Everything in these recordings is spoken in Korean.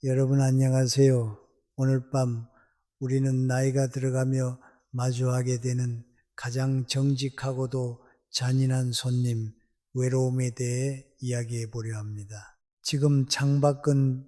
여러분 안녕하세요. 오늘 밤 우리는 나이가 들어가며 마주하게 되는 가장 정직하고도 잔인한 손님, 외로움에 대해 이야기해 보려 합니다. 지금 창밖은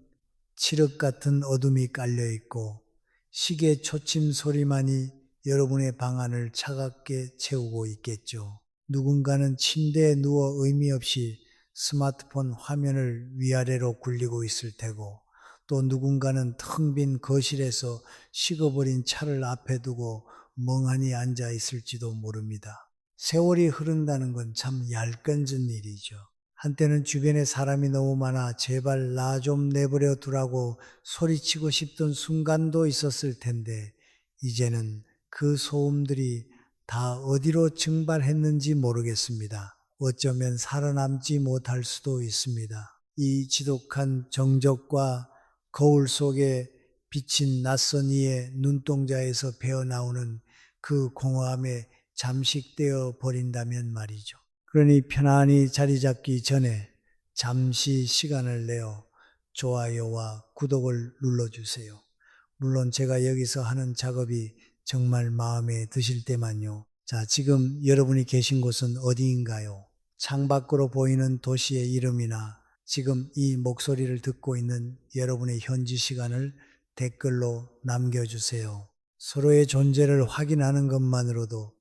칠흑 같은 어둠이 깔려 있고 시계 초침 소리만이 여러분의 방 안을 차갑게 채우고 있겠죠. 누군가는 침대에 누워 의미 없이 스마트폰 화면을 위아래로 굴리고 있을 테고 또 누군가는 텅 빈 거실에서 식어버린 차를 앞에 두고 멍하니 앉아 있을지도 모릅니다. 세월이 흐른다는 건 참 얄궂은 일이죠. 한때는 주변에 사람이 너무 많아 제발 나 좀 내버려 두라고 소리치고 싶던 순간도 있었을 텐데 이제는 그 소음들이 다 어디로 증발했는지 모르겠습니다. 어쩌면 살아남지 못할 수도 있습니다. 이 지독한 정적과 거울 속에 비친 낯선 이의 눈동자에서 배어나오는 그 공허함에 잠식되어 버린다면 말이죠. 그러니 편안히 자리 잡기 전에 잠시 시간을 내어 좋아요와 구독을 눌러주세요. 물론 제가 여기서 하는 작업이 정말 마음에 드실 때만요. 자, 지금 여러분이 계신 곳은 어디인가요? 창밖으로 보이는 도시의 이름이나 지금 이 목소리를 듣고 있는 여러분의 현지 시간을 댓글로 남겨주세요. 서로의 존재를 확인하는 것만으로도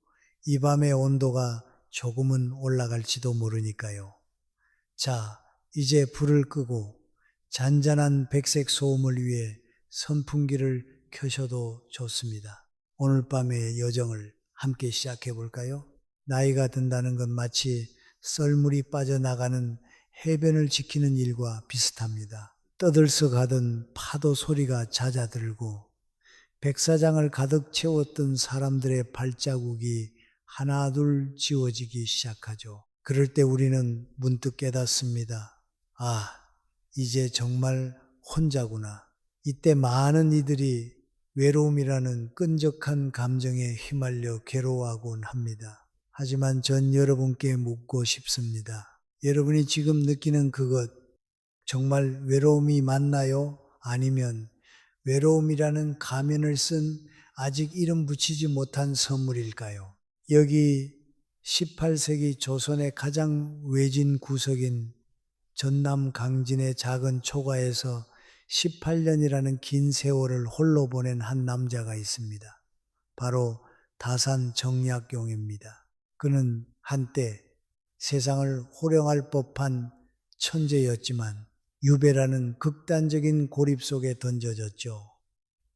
이 밤의 온도가 조금은 올라갈지도 모르니까요. 자, 이제 불을 끄고 잔잔한 백색 소음을 위해 선풍기를 켜셔도 좋습니다. 오늘 밤의 여정을 함께 시작해 볼까요? 나이가 든다는 건 마치 썰물이 빠져나가는 해변을 지키는 일과 비슷합니다. 떠들썩하던 파도 소리가 잦아들고 백사장을 가득 채웠던 사람들의 발자국이 하나둘 지워지기 시작하죠. 그럴 때 우리는 문득 깨닫습니다. 아, 이제 정말 혼자구나. 이때 많은 이들이 외로움이라는 끈적한 감정에 휘말려 괴로워하곤 합니다. 하지만 전 여러분께 묻고 싶습니다. 여러분이 지금 느끼는 그것, 정말 외로움이 맞나요? 아니면 외로움이라는 가면을 쓴 아직 이름 붙이지 못한 선물일까요? 여기 18세기 조선의 가장 외진 구석인 전남 강진의 작은 초가에서 18년이라는 긴 세월을 홀로 보낸 한 남자가 있습니다. 바로 다산 정약용입니다. 그는 한때 세상을 호령할 법한 천재였지만 유배라는 극단적인 고립 속에 던져졌죠.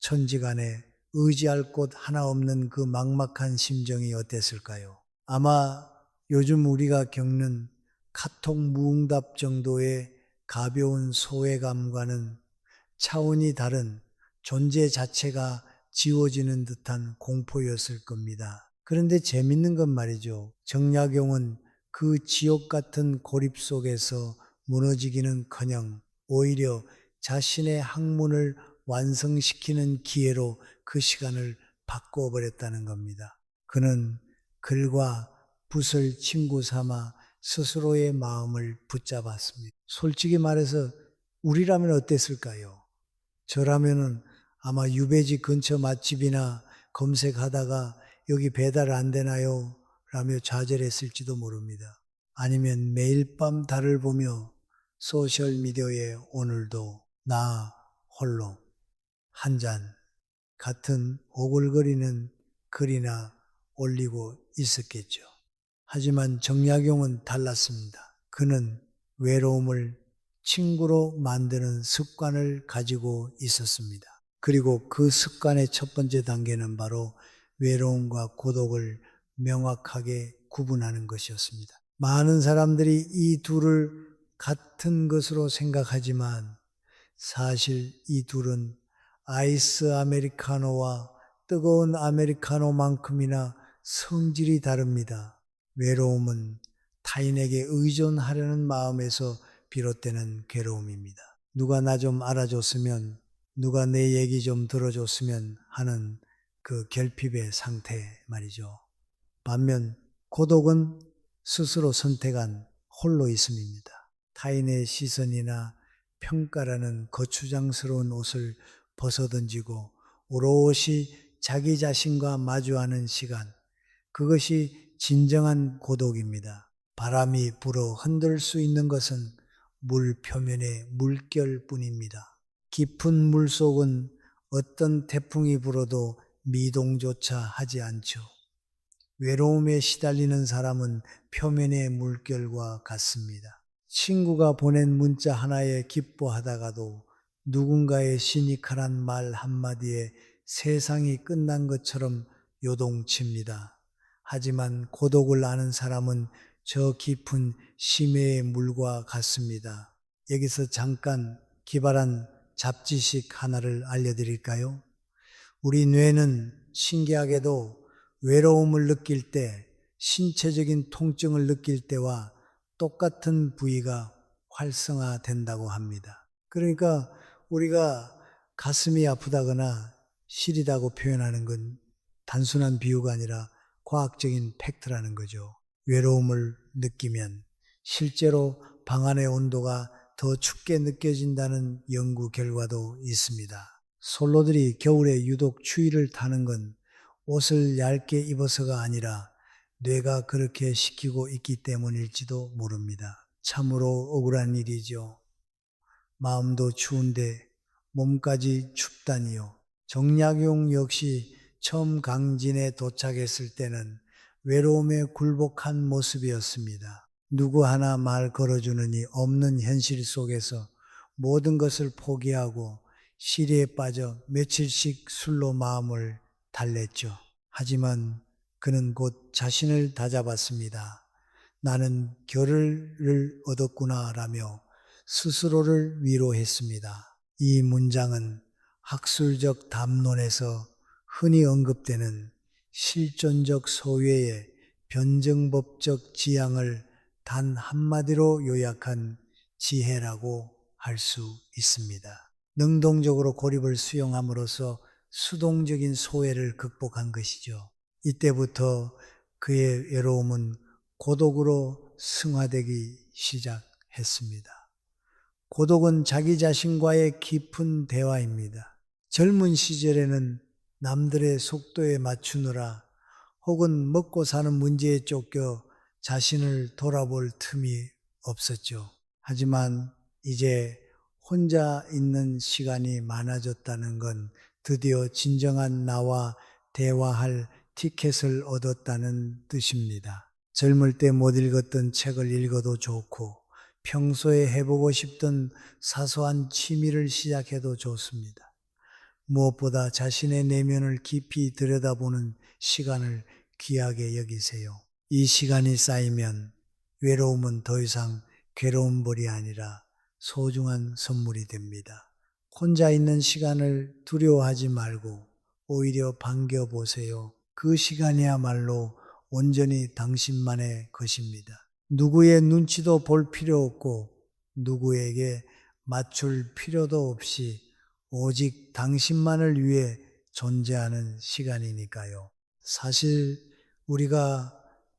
천지간에 의지할 곳 하나 없는 그 막막한 심정이 어땠을까요? 아마 요즘 우리가 겪는 카톡 무응답 정도의 가벼운 소외감과는 차원이 다른 존재 자체가 지워지는 듯한 공포였을 겁니다. 그런데 재밌는 건 말이죠. 정약용은 그 지옥 같은 고립 속에서 무너지기는커녕 오히려 자신의 학문을 완성시키는 기회로 그 시간을 바꿔버렸다는 겁니다. 그는 글과 붓을 친구 삼아 스스로의 마음을 붙잡았습니다. 솔직히 말해서 우리라면 어땠을까요? 저라면은 아마 유배지 근처 맛집이나 검색하다가 여기 배달 안 되나요? 라며 좌절했을지도 모릅니다. 아니면 매일 밤 달을 보며 소셜미디어에 오늘도 나 홀로 한 잔 같은 오글거리는 글이나 올리고 있었겠죠. 하지만 정약용은 달랐습니다. 그는 외로움을 친구로 만드는 습관을 가지고 있었습니다. 그리고 그 습관의 첫 번째 단계는 바로 외로움과 고독을 명확하게 구분하는 것이었습니다. 많은 사람들이 이 둘을 같은 것으로 생각하지만 사실 이 둘은 아이스 아메리카노와 뜨거운 아메리카노만큼이나 성질이 다릅니다. 외로움은 타인에게 의존하려는 마음에서 비롯되는 괴로움입니다. 누가 나 좀 알아줬으면, 누가 내 얘기 좀 들어줬으면 하는 그 결핍의 상태 말이죠. 반면 고독은 스스로 선택한 홀로 있음입니다. 타인의 시선이나 평가라는 거추장스러운 옷을 벗어던지고 오롯이 자기 자신과 마주하는 시간, 그것이 진정한 고독입니다. 바람이 불어 흔들 수 있는 것은 물 표면의 물결뿐입니다. 깊은 물속은 어떤 태풍이 불어도 미동조차 하지 않죠. 외로움에 시달리는 사람은 표면의 물결과 같습니다. 친구가 보낸 문자 하나에 기뻐하다가도 누군가의 시니컬한 말 한마디에 세상이 끝난 것처럼 요동칩니다. 하지만 고독을 아는 사람은 저 깊은 심해의 물과 같습니다. 여기서 잠깐 기발한 잡지식 하나를 알려드릴까요? 우리 뇌는 신기하게도 외로움을 느낄 때, 신체적인 통증을 느낄 때와 똑같은 부위가 활성화된다고 합니다. 그러니까 우리가 가슴이 아프다거나 시리다고 표현하는 건 단순한 비유가 아니라 과학적인 팩트라는 거죠. 외로움을 느끼면 실제로 방 안의 온도가 더 춥게 느껴진다는 연구 결과도 있습니다. 솔로들이 겨울에 유독 추위를 타는 건 옷을 얇게 입어서가 아니라 뇌가 그렇게 시키고 있기 때문일지도 모릅니다. 참으로 억울한 일이죠. 마음도 추운데 몸까지 춥다니요. 정약용 역시 처음 강진에 도착했을 때는 외로움에 굴복한 모습이었습니다. 누구 하나 말 걸어주느니 없는 현실 속에서 모든 것을 포기하고 시리에 빠져 며칠씩 술로 마음을 달랬죠. 하지만 그는 곧 자신을 다잡았습니다. 나는 결을 얻었구나 라며 스스로를 위로했습니다. 이 문장은 학술적 담론에서 흔히 언급되는 실존적 소외의 변증법적 지향을 단 한마디로 요약한 지혜라고 할 수 있습니다. 능동적으로 고립을 수용함으로써 수동적인 소외를 극복한 것이죠. 이때부터 그의 외로움은 고독으로 승화되기 시작했습니다. 고독은 자기 자신과의 깊은 대화입니다. 젊은 시절에는 남들의 속도에 맞추느라 혹은 먹고 사는 문제에 쫓겨 자신을 돌아볼 틈이 없었죠. 하지만 이제 혼자 있는 시간이 많아졌다는 건 드디어 진정한 나와 대화할 티켓을 얻었다는 뜻입니다. 젊을 때 못 읽었던 책을 읽어도 좋고 평소에 해보고 싶던 사소한 취미를 시작해도 좋습니다. 무엇보다 자신의 내면을 깊이 들여다보는 시간을 귀하게 여기세요. 이 시간이 쌓이면 외로움은 더 이상 괴로운 벌이 아니라 소중한 선물이 됩니다. 혼자 있는 시간을 두려워하지 말고 오히려 반겨보세요. 그 시간이야말로 온전히 당신만의 것입니다. 누구의 눈치도 볼 필요 없고 누구에게 맞출 필요도 없이 오직 당신만을 위해 존재하는 시간이니까요. 사실 우리가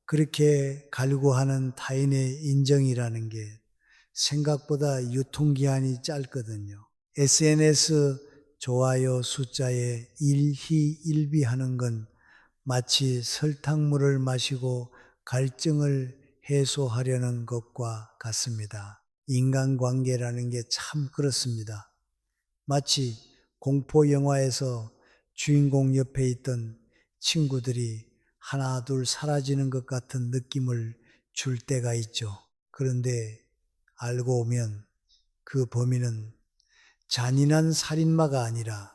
그렇게 갈구하는 타인의 인정이라는 게 생각보다 유통기한이 짧거든요. SNS 좋아요 숫자에 일희일비하는 건 마치 설탕물을 마시고 갈증을 해소하려는 것과 같습니다. 인간관계라는 게 참 그렇습니다. 마치 공포 영화에서 주인공 옆에 있던 친구들이 하나 둘 사라지는 것 같은 느낌을 줄 때가 있죠. 그런데 알고 보면 그 범인은 잔인한 살인마가 아니라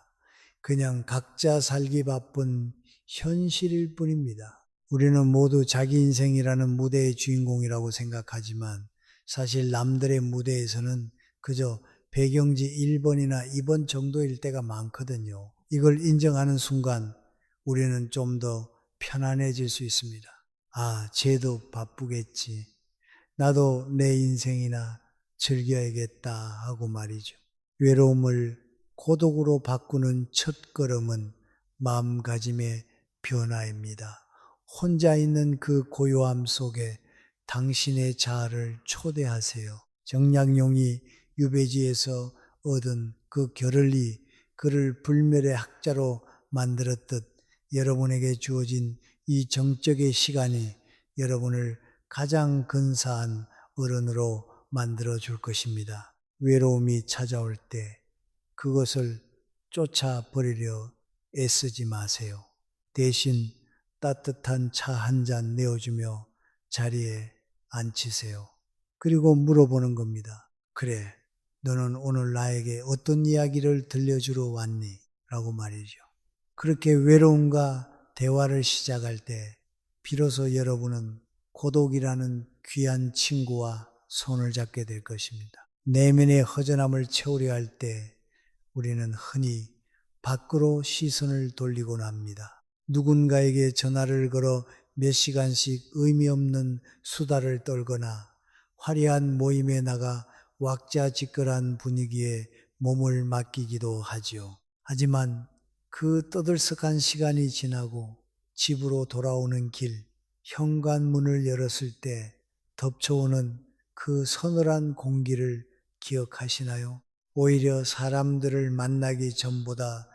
그냥 각자 살기 바쁜 현실일 뿐입니다. 우리는 모두 자기 인생이라는 무대의 주인공이라고 생각하지만 사실 남들의 무대에서는 그저 배경지 1번이나 2번 정도일 때가 많거든요. 이걸 인정하는 순간 우리는 좀 더 편안해질 수 있습니다. 아, 쟤도 바쁘겠지. 나도 내 인생이나 즐겨야겠다 하고 말이죠. 외로움을 고독으로 바꾸는 첫 걸음은 마음가짐의 변화입니다. 혼자 있는 그 고요함 속에 당신의 자아를 초대하세요. 정약용이 유배지에서 얻은 그 결을이 그를 불멸의 학자로 만들었듯 여러분에게 주어진 이 정적의 시간이 여러분을 가장 근사한 어른으로 만들어 줄 것입니다. 외로움이 찾아올 때 그것을 쫓아버리려 애쓰지 마세요. 대신 따뜻한 차 한 잔 내어주며 자리에 앉히세요. 그리고 물어보는 겁니다. 그래, 너는 오늘 나에게 어떤 이야기를 들려주러 왔니? 라고 말이죠. 그렇게 외로움과 대화를 시작할 때 비로소 여러분은 고독이라는 귀한 친구와 손을 잡게 될 것입니다. 내면의 허전함을 채우려 할 때 우리는 흔히 밖으로 시선을 돌리곤 합니다. 누군가에게 전화를 걸어 몇 시간씩 의미 없는 수다를 떨거나 화려한 모임에 나가 왁자지껄한 분위기에 몸을 맡기기도 하지요. 하지만 그 떠들썩한 시간이 지나고 집으로 돌아오는 길, 현관문을 열었을 때 덮쳐오는 그 서늘한 공기를 기억하시나요? 오히려 사람들을 만나기 전보다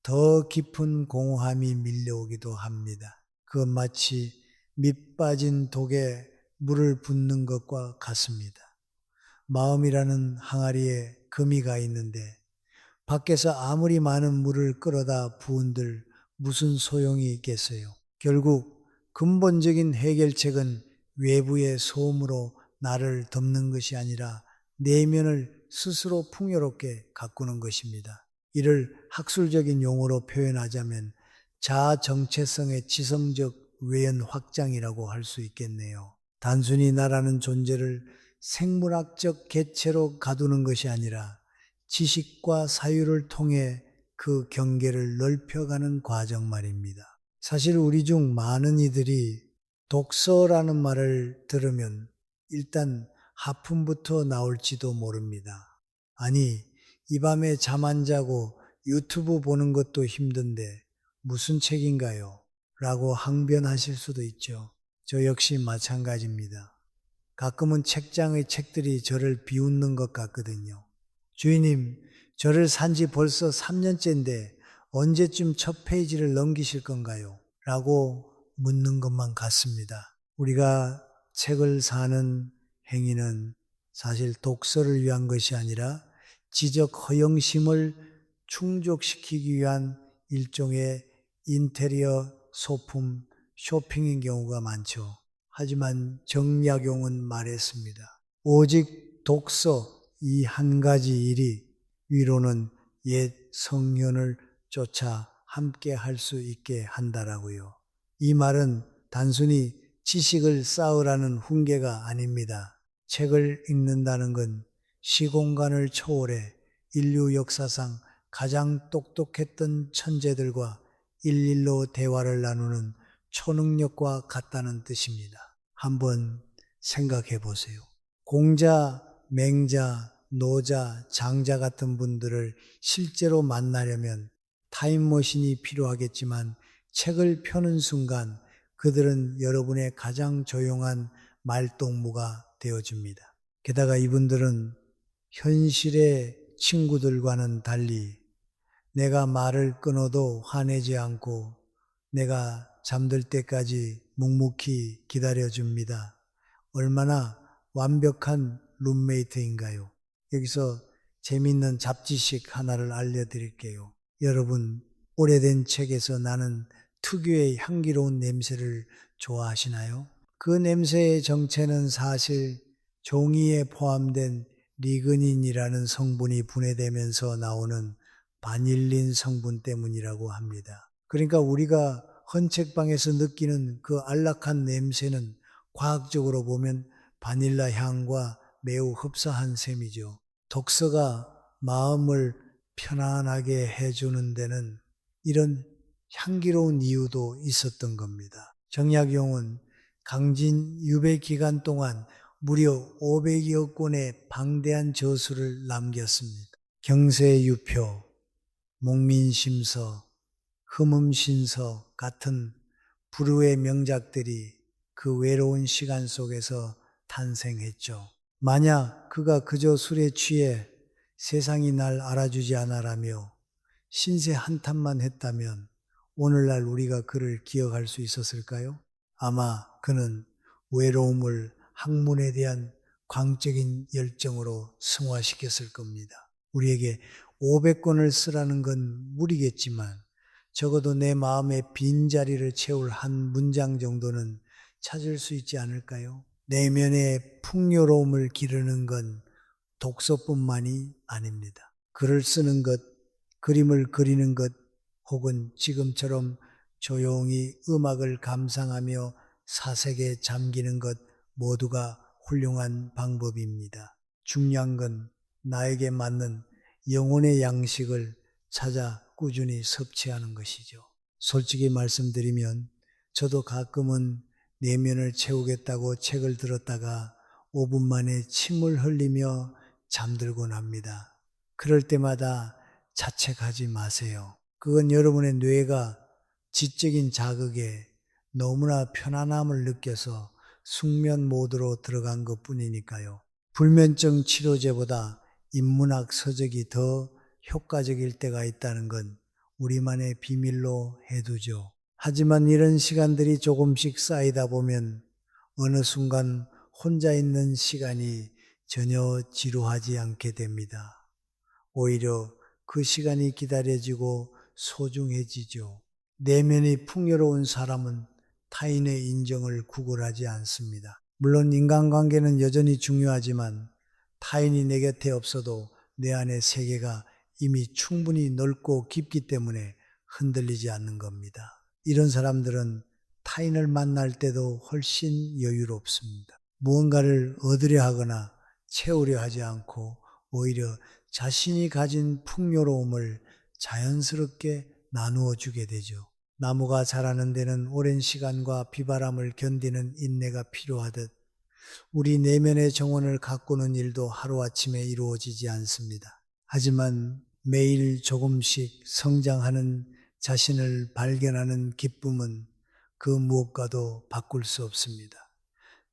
더 깊은 공허함이 밀려오기도 합니다. 그 마치 밑 빠진 독에 물을 붓는 것과 같습니다. 마음이라는 항아리에 금이가 있는데 밖에서 아무리 많은 물을 끌어다 부은들 무슨 소용이 있겠어요. 결국 근본적인 해결책은 외부의 소음으로 나를 덮는 것이 아니라 내면을 스스로 풍요롭게 가꾸는 것입니다. 이를 학술적인 용어로 표현하자면 자아 정체성의 지성적 외연 확장이라고 할 수 있겠네요. 단순히 나라는 존재를 생물학적 개체로 가두는 것이 아니라 지식과 사유를 통해 그 경계를 넓혀가는 과정 말입니다. 사실 우리 중 많은 이들이 독서라는 말을 들으면 일단 하품부터 나올지도 모릅니다. 아니, 이 밤에 잠 안 자고 유튜브 보는 것도 힘든데 무슨 책인가요? 라고 항변하실 수도 있죠. 저 역시 마찬가지입니다. 가끔은 책장의 책들이 저를 비웃는 것 같거든요. 주인님, 저를 산 지 벌써 3년째인데 언제쯤 첫 페이지를 넘기실 건가요? 라고 묻는 것만 같습니다. 우리가 책을 사는 행위는 사실 독서를 위한 것이 아니라 지적 허영심을 충족시키기 위한 일종의 인테리어 소품 쇼핑인 경우가 많죠. 하지만 정약용은 말했습니다. 오직 독서 이 한 가지 일이 위로는 옛 성현을 쫓아 함께 할 수 있게 한다라고요. 이 말은 단순히 지식을 쌓으라는 훈계가 아닙니다. 책을 읽는다는 건 시공간을 초월해 인류 역사상 가장 똑똑했던 천재들과 일일로 대화를 나누는 초능력과 같다는 뜻입니다. 한번 생각해 보세요. 공자, 맹자, 노자, 장자 같은 분들을 실제로 만나려면 타임머신이 필요하겠지만 책을 펴는 순간 그들은 여러분의 가장 조용한 말동무가 되어줍니다. 게다가 이분들은 현실의 친구들과는 달리 내가 말을 끊어도 화내지 않고 내가 잠들 때까지 묵묵히 기다려줍니다. 얼마나 완벽한 룸메이트인가요? 여기서 재미있는 잡지식 하나를 알려드릴게요. 여러분, 오래된 책에서 나는 특유의 향기로운 냄새를 좋아하시나요? 그 냄새의 정체는 사실 종이에 포함된 리그닌이라는 성분이 분해되면서 나오는 바닐린 성분 때문이라고 합니다. 그러니까 우리가 헌책방에서 느끼는 그 안락한 냄새는 과학적으로 보면 바닐라 향과 매우 흡사한 셈이죠. 독서가 마음을 편안하게 해주는 데는 이런 향기로운 이유도 있었던 겁니다. 정약용은 강진 유배 기간 동안 무려 500여 권의 방대한 저수를 남겼습니다. 경세유표, 목민심서, 흠음신서 같은 불후의 명작들이 그 외로운 시간 속에서 탄생했죠. 만약 그가 그저 술에 취해 세상이 날 알아주지 않아라며 신세 한탄만 했다면 오늘날 우리가 그를 기억할 수 있었을까요? 아마 그는 외로움을 학문에 대한 광적인 열정으로 승화시켰을 겁니다. 우리에게 500권을 쓰라는 건 무리겠지만 적어도 내 마음의 빈자리를 채울 한 문장 정도는 찾을 수 있지 않을까요? 내면의 풍요로움을 기르는 건 독서뿐만이 아닙니다. 글을 쓰는 것, 그림을 그리는 것, 혹은 지금처럼 조용히 음악을 감상하며 사색에 잠기는 것 모두가 훌륭한 방법입니다. 중요한 건 나에게 맞는 영혼의 양식을 찾아 꾸준히 섭취하는 것이죠. 솔직히 말씀드리면 저도 가끔은 내면을 채우겠다고 책을 들었다가 5분 만에 침을 흘리며 잠들곤 합니다. 그럴 때마다 자책하지 마세요. 그건 여러분의 뇌가 지적인 자극에 너무나 편안함을 느껴서 숙면 모드로 들어간 것 뿐이니까요. 불면증 치료제보다 인문학 서적이 더 효과적일 때가 있다는 건 우리만의 비밀로 해두죠. 하지만 이런 시간들이 조금씩 쌓이다 보면 어느 순간 혼자 있는 시간이 전혀 지루하지 않게 됩니다. 오히려 그 시간이 기다려지고 소중해지죠. 내면이 풍요로운 사람은 타인의 인정을 구걸하지 않습니다. 물론 인간관계는 여전히 중요하지만 타인이 내 곁에 없어도 내 안의 세계가 이미 충분히 넓고 깊기 때문에 흔들리지 않는 겁니다. 이런 사람들은 타인을 만날 때도 훨씬 여유롭습니다. 무언가를 얻으려 하거나 채우려 하지 않고 오히려 자신이 가진 풍요로움을 자연스럽게 나누어 주게 되죠. 나무가 자라는 데는 오랜 시간과 비바람을 견디는 인내가 필요하듯 우리 내면의 정원을 가꾸는 일도 하루아침에 이루어지지 않습니다. 하지만 매일 조금씩 성장하는 자신을 발견하는 기쁨은 그 무엇과도 바꿀 수 없습니다.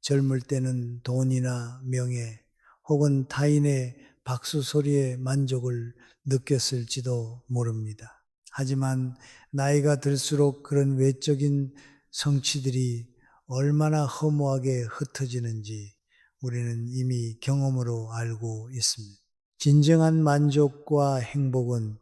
젊을 때는 돈이나 명예 혹은 타인의 박수 소리에 만족을 느꼈을지도 모릅니다. 하지만 나이가 들수록 그런 외적인 성취들이 얼마나 허무하게 흩어지는지 우리는 이미 경험으로 알고 있습니다. 진정한 만족과 행복은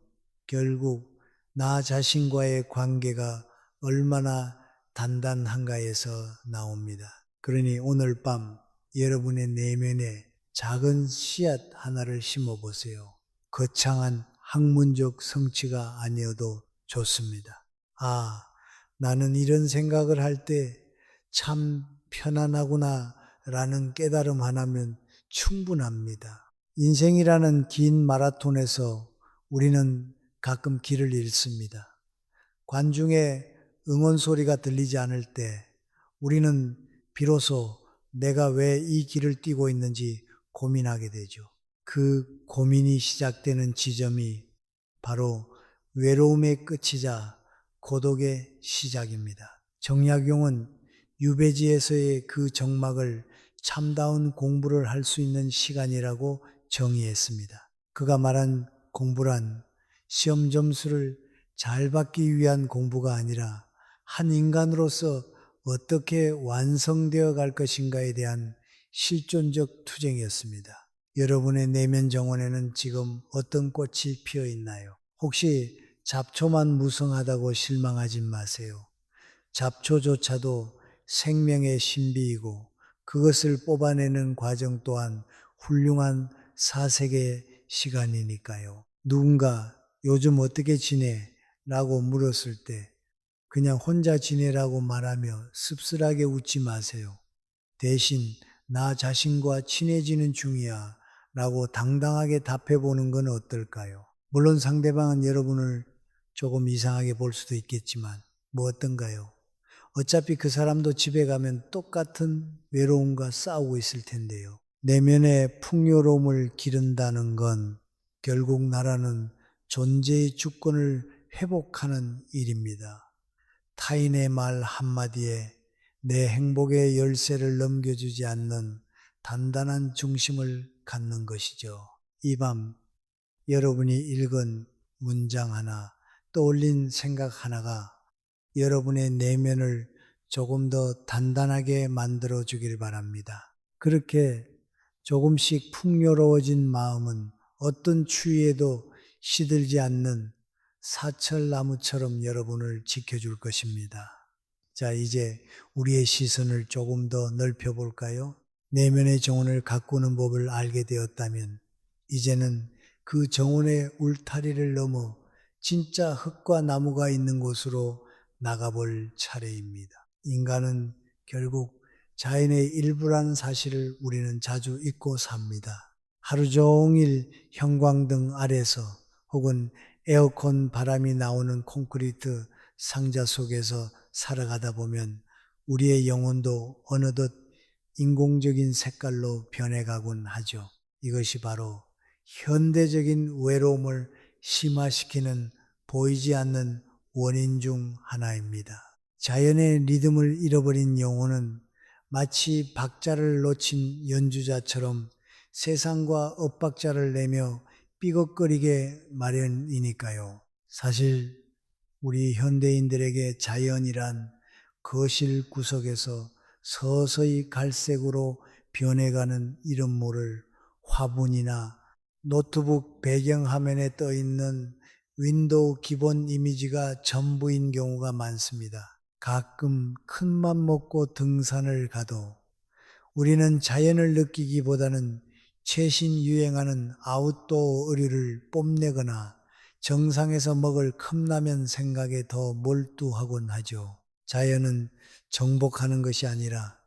결국 나 자신과의 관계가 얼마나 단단한가에서 나옵니다. 그러니 오늘 밤 여러분의 내면에 작은 씨앗 하나를 심어 보세요. 거창한 학문적 성취가 아니어도 좋습니다. 아, 나는 이런 생각을 할 때 참 편안하구나 라는 깨달음 하나면 충분합니다. 인생이라는 긴 마라톤에서 우리는 가끔 길을 잃습니다. 관중의 응원 소리가 들리지 않을 때 우리는 비로소 내가 왜 이 길을 뛰고 있는지 고민하게 되죠. 그 고민이 시작되는 지점이 바로 외로움의 끝이자 고독의 시작입니다. 정약용은 유배지에서의 그 정막을 참다운 공부를 할 수 있는 시간이라고 정의했습니다. 그가 말한 공부란 시험 점수를 잘 받기 위한 공부가 아니라 한 인간으로서 어떻게 완성되어 갈 것인가에 대한 실존적 투쟁이었습니다. 여러분의 내면 정원에는 지금 어떤 꽃이 피어 있나요? 혹시 잡초만 무성하다고 실망하지 마세요. 잡초조차도 생명의 신비이고 그것을 뽑아내는 과정 또한 훌륭한 사색의 시간이니까요. 누군가 요즘 어떻게 지내? 라고 물었을 때 그냥 혼자 지내라고 말하며 씁쓸하게 웃지 마세요. 대신 나 자신과 친해지는 중이야 라고 당당하게 답해보는 건 어떨까요? 물론 상대방은 여러분을 조금 이상하게 볼 수도 있겠지만 뭐 어떤가요? 어차피 그 사람도 집에 가면 똑같은 외로움과 싸우고 있을 텐데요. 내면의 풍요로움을 기른다는 건 결국 나라는 존재의 주권을 회복하는 일입니다. 타인의 말 한마디에 내 행복의 열쇠를 넘겨주지 않는 단단한 중심을 갖는 것이죠. 이 밤 여러분이 읽은 문장 하나, 떠올린 생각 하나가 여러분의 내면을 조금 더 단단하게 만들어 주길 바랍니다. 그렇게 조금씩 풍요로워진 마음은 어떤 추위에도 시들지 않는 사철나무처럼 여러분을 지켜줄 것입니다. 자, 이제 우리의 시선을 조금 더 넓혀 볼까요? 내면의 정원을 가꾸는 법을 알게 되었다면 이제는 그 정원의 울타리를 넘어 진짜 흙과 나무가 있는 곳으로 나가볼 차례입니다. 인간은 결국 자연의 일부라는 사실을 우리는 자주 잊고 삽니다. 하루 종일 형광등 아래서 혹은 에어컨 바람이 나오는 콘크리트 상자 속에서 살아가다 보면 우리의 영혼도 어느덧 인공적인 색깔로 변해가곤 하죠. 이것이 바로 현대적인 외로움을 심화시키는 보이지 않는 원인 중 하나입니다. 자연의 리듬을 잃어버린 영혼은 마치 박자를 놓친 연주자처럼 세상과 엇박자를 내며 삐걱거리게 마련이니까요. 사실 우리 현대인들에게 자연이란 거실 구석에서 서서히 갈색으로 변해가는 이름 모를 화분이나 노트북 배경화면에 떠 있는 윈도우 기본 이미지가 전부인 경우가 많습니다. 가끔 큰맘 먹고 등산을 가도 우리는 자연을 느끼기보다는 최신 유행하는 아웃도어 의류를 뽐내거나 정상에서 먹을 컵라면 생각에 더 몰두하곤 하죠. 자연은 정복하는 것이 아니라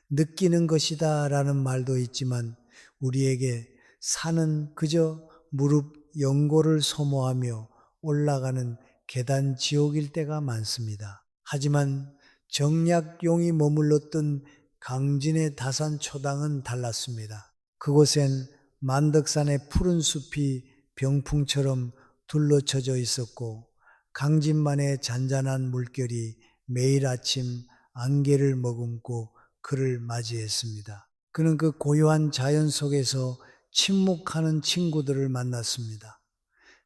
느끼는 것이다 라는 말도 있지만 우리에게 산은 그저 무릎 연고를 소모하며 올라가는 계단 지옥일 때가 많습니다. 하지만 정약용이 머물렀던 강진의 다산 초당은 달랐습니다. 그곳엔 만덕산의 푸른 숲이 병풍처럼 둘러쳐져 있었고 강진만의 잔잔한 물결이 매일 아침 안개를 머금고 그를 맞이했습니다. 그는 그 고요한 자연 속에서 침묵하는 친구들을 만났습니다.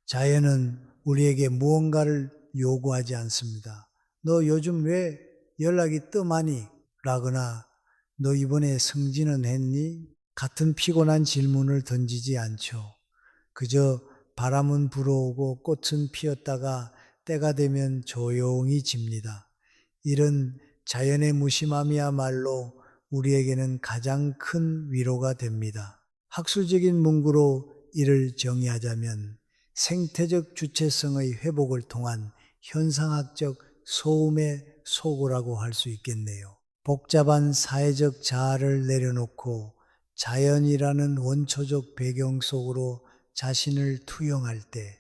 자연은 우리에게 무언가를 요구하지 않습니다. 너 요즘 왜 연락이 뜸하니? 라거나 너 이번에 승진은 했니? 같은 피곤한 질문을 던지지 않죠. 그저 바람은 불어오고 꽃은 피었다가 때가 되면 조용히 집니다. 이런 자연의 무심함이야말로 우리에게는 가장 큰 위로가 됩니다. 학술적인 문구로 이를 정의하자면 생태적 주체성의 회복을 통한 현상학적 소음의 소고라고 할 수 있겠네요. 복잡한 사회적 자아를 내려놓고 자연이라는 원초적 배경 속으로 자신을 투영할 때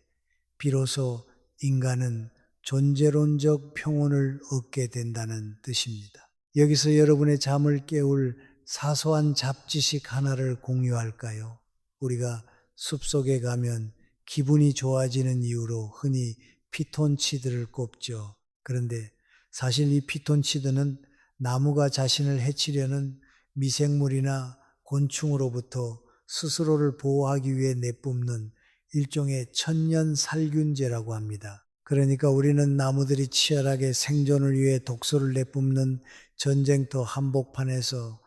비로소 인간은 존재론적 평온을 얻게 된다는 뜻입니다. 여기서 여러분의 잠을 깨울 사소한 잡지식 하나를 공유할까요? 우리가 숲속에 가면 기분이 좋아지는 이유로 흔히 피톤치드를 꼽죠. 그런데 사실 이 피톤치드는 나무가 자신을 해치려는 미생물이나 곤충으로부터 스스로를 보호하기 위해 내뿜는 일종의 천년 살균제라고 합니다. 그러니까 우리는 나무들이 치열하게 생존을 위해 독소를 내뿜는 전쟁터 한복판에서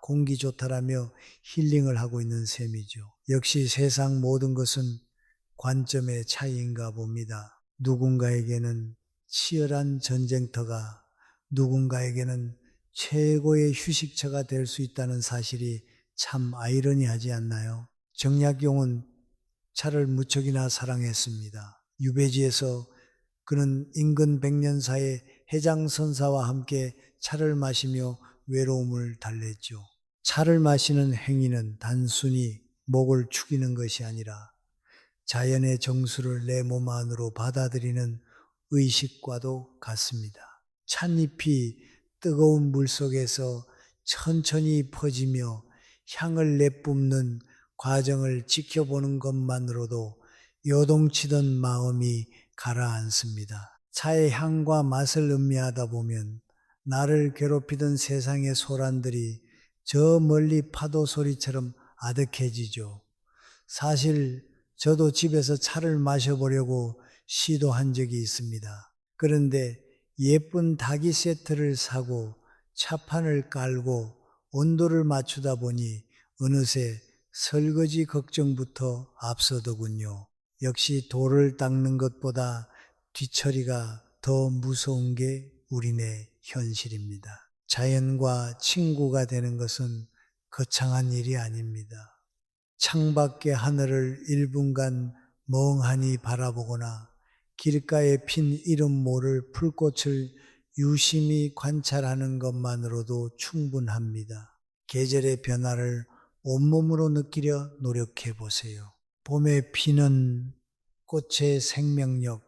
공기 좋다라며 힐링을 하고 있는 셈이죠. 역시 세상 모든 것은 관점의 차이인가 봅니다. 누군가에게는 치열한 전쟁터가 누군가에게는 최고의 휴식처가 될 수 있다는 사실이 참 아이러니하지 않나요? 정약용은 차를 무척이나 사랑했습니다. 유배지에서 그는 인근 백년사의 해장선사와 함께 차를 마시며 외로움을 달랬죠. 차를 마시는 행위는 단순히 목을 축이는 것이 아니라 자연의 정수를 내 몸 안으로 받아들이는 의식과도 같습니다. 찻잎이 뜨거운 물 속에서 천천히 퍼지며 향을 내뿜는 과정을 지켜보는 것만으로도 요동치던 마음이 가라앉습니다. 차의 향과 맛을 음미하다 보면 나를 괴롭히던 세상의 소란들이 저 멀리 파도 소리처럼 아득해지죠. 사실 저도 집에서 차를 마셔보려고 시도한 적이 있습니다. 그런데 예쁜 닭이 세트를 사고 차판을 깔고 온도를 맞추다 보니 어느새 설거지 걱정부터 앞서더군요. 역시 돌을 닦는 것보다 뒤처리가 더 무서운 게 우리네 현실입니다. 자연과 친구가 되는 것은 거창한 일이 아닙니다. 창밖의 하늘을 1분간 멍하니 바라보거나 길가에 핀 이름 모를 풀꽃을 유심히 관찰하는 것만으로도 충분합니다. 계절의 변화를 온몸으로 느끼려 노력해 보세요. 봄에 피는 꽃의 생명력,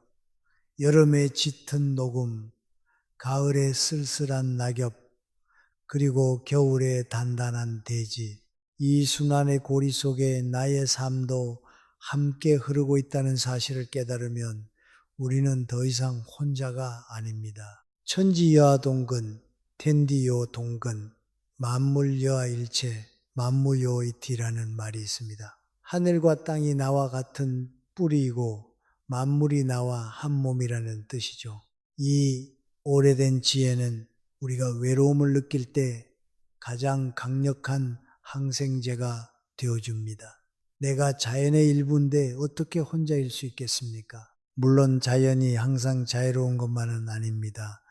여름에 짙은 녹음, 가을의 쓸쓸한 낙엽, 그리고 겨울의 단단한 대지, 이 순환의 고리 속에 나의 삶도 함께 흐르고 있다는 사실을 깨달으면 우리는 더 이상 혼자가 아닙니다. 천지여하동근, 텐디요동근, 만물여하일체, 만무요이티라는 말이 있습니다. 하늘과 땅이 나와 같은 뿌리이고 만물이 나와 한 몸이라는 뜻이죠. 이 오래된 지혜는 우리가 외로움을 느낄 때 가장 강력한 항생제가 되어줍니다. 내가 자연의 일부인데 어떻게 혼자일 수 있겠습니까? 물론 자연이 항상 자유로운 것만은 아닙니다.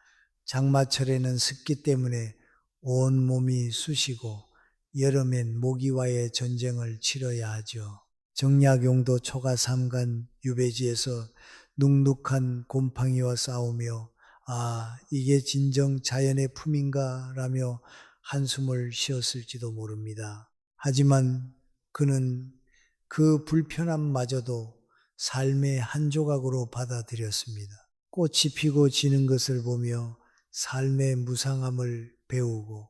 장마철에는 습기 때문에 온 몸이 쑤시고 여름엔 모기와의 전쟁을 치러야 하죠. 정약용도 초가 삼간 유배지에서 눅눅한 곰팡이와 싸우며 이게 진정 자연의 품인가 라며 한숨을 쉬었을지도 모릅니다. 하지만 그는 그 불편함마저도 삶의 한 조각으로 받아들였습니다. 꽃이 피고 지는 것을 보며 삶의 무상함을 배우고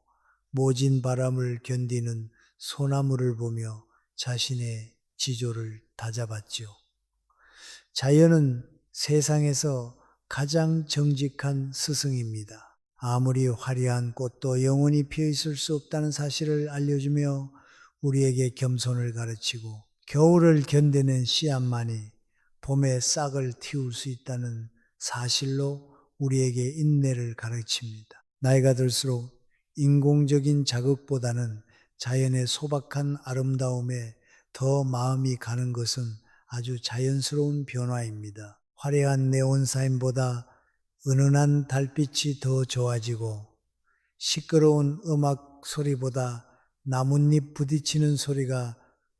모진 바람을 견디는 소나무를 보며 자신의 지조를 다잡았지요. 자연은 세상에서 가장 정직한 스승입니다. 아무리 화려한 꽃도 영원히 피어 있을 수 없다는 사실을 알려주며 우리에게 겸손을 가르치고 겨울을 견디는 씨앗만이 봄에 싹을 틔울 수 있다는 사실로 우리에게 인내를 가르칩니다. 나이가 들수록 인공적인 자극보다는 자연의 소박한 아름다움에 더 마음이 가는 것은 아주 자연스러운 변화입니다. 화려한 네온사인보다 은은한 달빛이 더 좋아지고 시끄러운 음악 소리보다 나뭇잎 부딪히는 소리가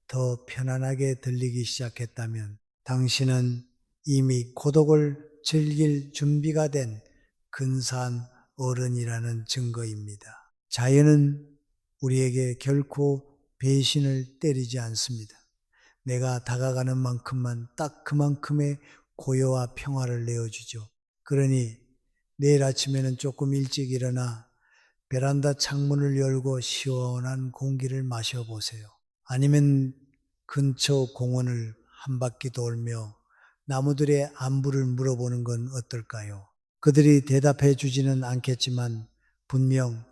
더 편안하게 들리기 시작했다면 당신은 이미 고독을 즐길 준비가 된 근사한 어른이라는 증거입니다. 자연은 우리에게 결코 배신을 때리지 않습니다. 내가 다가가는 만큼만 딱 그만큼의 고요와 평화를 내어주죠. 그러니 내일 아침에는 조금 일찍 일어나 베란다 창문을 열고 시원한 공기를 마셔보세요. 아니면 근처 공원을 한 바퀴 돌며 나무들의 안부를 물어보는 건 어떨까요? 그들이 대답해 주지는 않겠지만 분명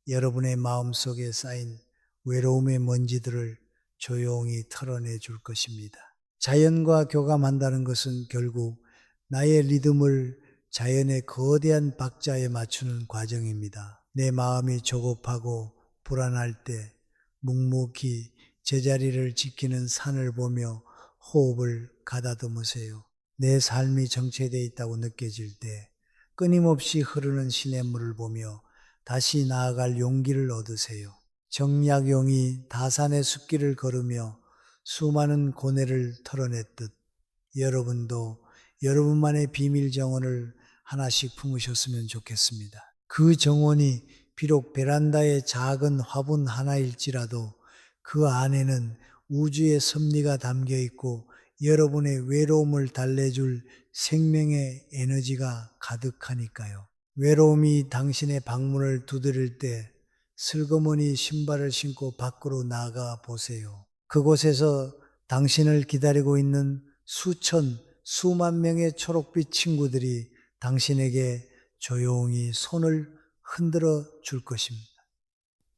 여러분의 마음속에 쌓인 외로움의 먼지들을 조용히 털어내 줄 것입니다. 자연과 교감한다는 것은 결국 나의 리듬을 자연의 거대한 박자에 맞추는 과정입니다. 내 마음이 조급하고 불안할 때 묵묵히 제자리를 지키는 산을 보며 호흡을 가다듬으세요. 내 삶이 정체되어 있다고 느껴질 때 끊임없이 흐르는 시냇물을 보며 다시 나아갈 용기를 얻으세요. 정약용이 다산의 숲길을 걸으며 수많은 고뇌를 털어냈듯 여러분도 여러분만의 비밀 정원을 하나씩 품으셨으면 좋겠습니다. 그 정원이 비록 베란다의 작은 화분 하나일지라도 그 안에는 우주의 섭리가 담겨 있고 여러분의 외로움을 달래줄 생명의 에너지가 가득하니까요. 외로움이 당신의 방문을 두드릴 때 슬그머니 신발을 신고 밖으로 나가 보세요. 그곳에서 당신을 기다리고 있는 수만 명의 초록빛 친구들이 당신에게 조용히 손을 흔들어 줄 것입니다.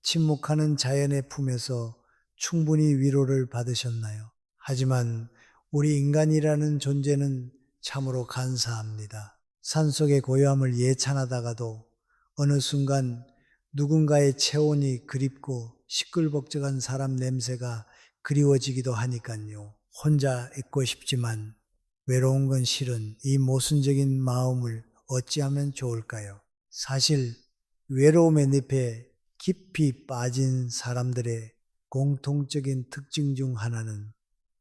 침묵하는 자연의 품에서 충분히 위로를 받으셨나요? 하지만 우리 인간이라는 존재는 참으로 간사합니다. 산속의 고요함을 예찬하다가도 어느 순간 누군가의 체온이 그립고 시끌벅적한 사람 냄새가 그리워지기도 하니까요. 혼자 있고 싶지만 외로운 건 싫은 이 모순적인 마음을 어찌하면 좋을까요? 사실 외로움의 늪에 깊이 빠진 사람들의 공통적인 특징 중 하나는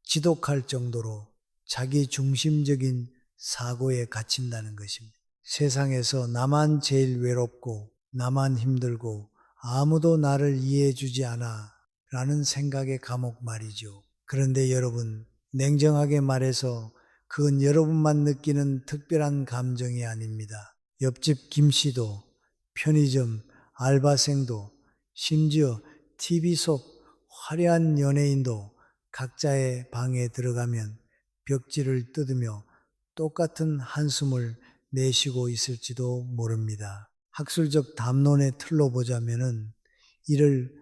지독할 정도로 자기 중심적인 사고에 갇힌다는 것입니다. 세상에서 나만 제일 외롭고 나만 힘들고 아무도 나를 이해해 주지 않아 라는 생각의 감옥 말이죠. 그런데 여러분, 냉정하게 말해서 그건 여러분만 느끼는 특별한 감정이 아닙니다. 옆집 김씨도, 편의점 알바생도, 심지어 TV 속 화려한 연예인도 각자의 방에 들어가면 벽지를 뜯으며 똑같은 한숨을 내쉬고 있을지도 모릅니다. 학술적 담론의 틀로 보자면은 이를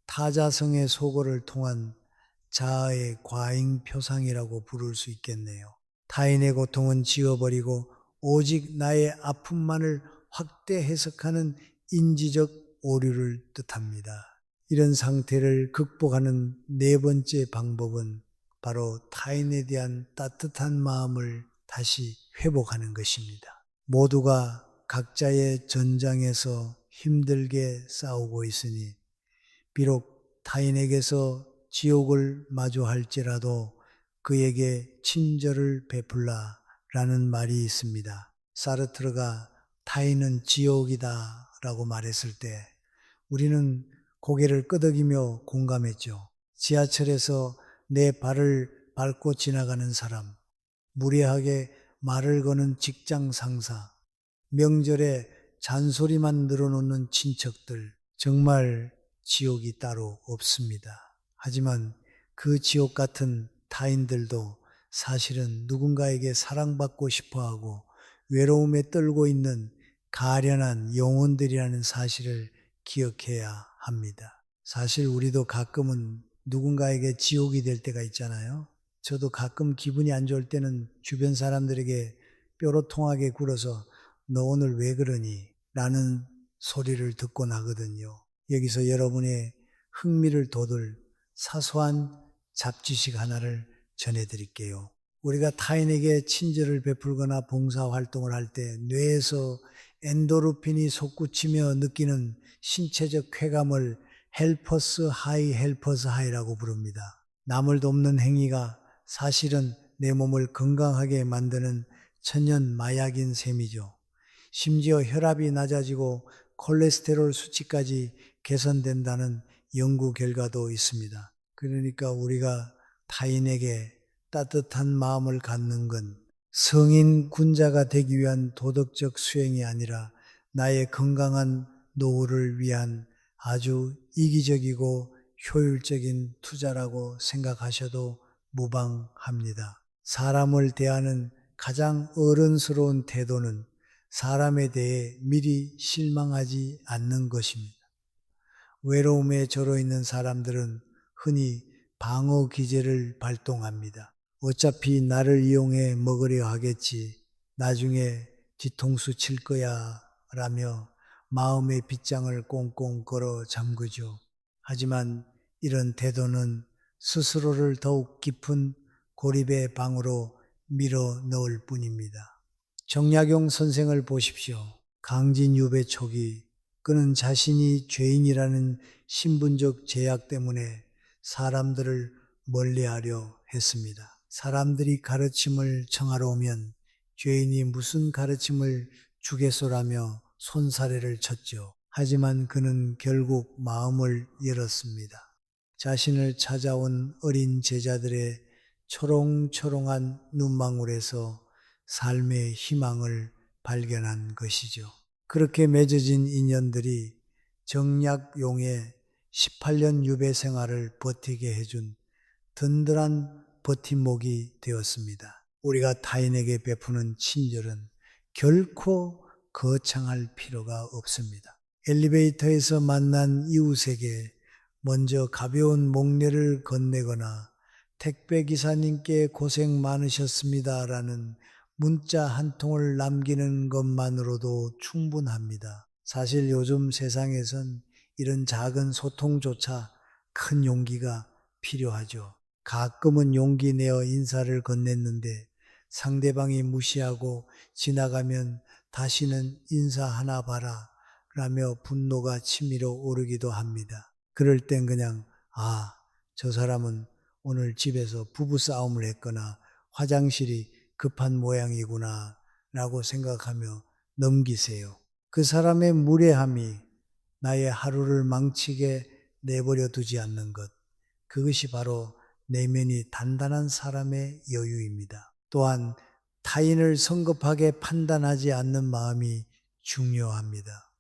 타자성의 소거를 통한 자아의 과잉 표상이라고 부를 수 있겠네요. 타인의 고통은 지워버리고 오직 나의 아픔만을 확대 해석하는 인지적 오류를 뜻합니다. 이런 상태를 극복하는 네 번째 방법은 바로 타인에 대한 따뜻한 마음을 다시 회복하는 것입니다. 모두가 각자의 전장에서 힘들게 싸우고 있으니 비록 타인에게서 지옥을 마주할지라도 그에게 친절을 베풀라 라는 말이 있습니다. 사르트르가 타인은 지옥이다 라고 말했을 때 우리는 고개를 끄덕이며 공감했죠. 지하철에서 내 발을 밟고 지나가는 사람, 무례하게 말을 거는 직장 상사, 명절에 잔소리만 늘어놓는 친척들, 정말 지옥이 따로 없습니다. 하지만 그 지옥 같은 타인들도 사실은 누군가에게 사랑받고 싶어하고 외로움에 떨고 있는 가련한 영혼들이라는 사실을 기억해야 합니다. 사실 우리도 가끔은 누군가에게 지옥이 될 때가 있잖아요. 저도 가끔 기분이 안 좋을 때는 주변 사람들에게 뾰로통하게 굴어서 너 오늘 왜 그러니? 라는 소리를 듣고 나거든요. 여기서 여러분의 흥미를 돋을 사소한 잡지식 하나를 전해드릴게요. 우리가 타인에게 친절을 베풀거나 봉사활동을 할 때 뇌에서 엔도르핀이 솟구치며 느끼는 신체적 쾌감을 헬퍼스 하이라고 부릅니다. 남을 돕는 행위가 사실은 내 몸을 건강하게 만드는 천연 마약인 셈이죠. 심지어 혈압이 낮아지고 콜레스테롤 수치까지 개선된다는 연구 결과도 있습니다. 그러니까 우리가 타인에게 따뜻한 마음을 갖는 건 성인 군자가 되기 위한 도덕적 수행이 아니라 나의 건강한 노후를 위한 아주 이기적이고 효율적인 투자라고 생각하셔도 무방합니다. 사람을 대하는 가장 어른스러운 태도는 사람에 대해 미리 실망하지 않는 것입니다. 외로움에 절어 있는 사람들은 흔히 방어 기제를 발동합니다. 어차피 나를 이용해 먹으려 하겠지. 나중에 뒤통수 칠 거야 라며 마음의 빗장을 꽁꽁 걸어 잠그죠. 하지만 이런 태도는 스스로를 더욱 깊은 고립의 방으로 밀어 넣을 뿐입니다. 정약용 선생을 보십시오. 강진유배 초기 그는 자신이 죄인이라는 신분적 제약 때문에 사람들을 멀리하려 했습니다. 사람들이 가르침을 청하러 오면 죄인이 무슨 가르침을 주겠소라며 손사래를 쳤죠. 하지만 그는 결국 마음을 열었습니다. 자신을 찾아온 어린 제자들의 초롱초롱한 눈망울에서 삶의 희망을 발견한 것이죠. 그렇게 맺어진 인연들이 정약용의 18년 유배 생활을 버티게 해준 든든한 버팀목이 되었습니다. 우리가 타인에게 베푸는 친절은 결코 거창할 필요가 없습니다. 엘리베이터에서 만난 이웃에게 먼저 가벼운 목례를 건네거나 택배 기사님께 고생 많으셨습니다라는 문자 한 통을 남기는 것만으로도 충분합니다. 사실 요즘 세상에선 이런 작은 소통조차 큰 용기가 필요하죠. 가끔은 용기 내어 인사를 건넸는데 상대방이 무시하고 지나가면 다시는 인사하나 봐라 라며 분노가 치밀어 오르기도 합니다. 그럴 땐 그냥 저 사람은 오늘 집에서 부부싸움을 했거나 화장실이 급한 모양이구나 라고 생각하며 넘기세요. 그 사람의 무례함이 나의 하루를 망치게 내버려 두지 않는 것, 그것이 바로 내면이 단단한 사람의 여유입니다. 또한 타인을 성급하게 판단하지 않는 마음이 중요합니다.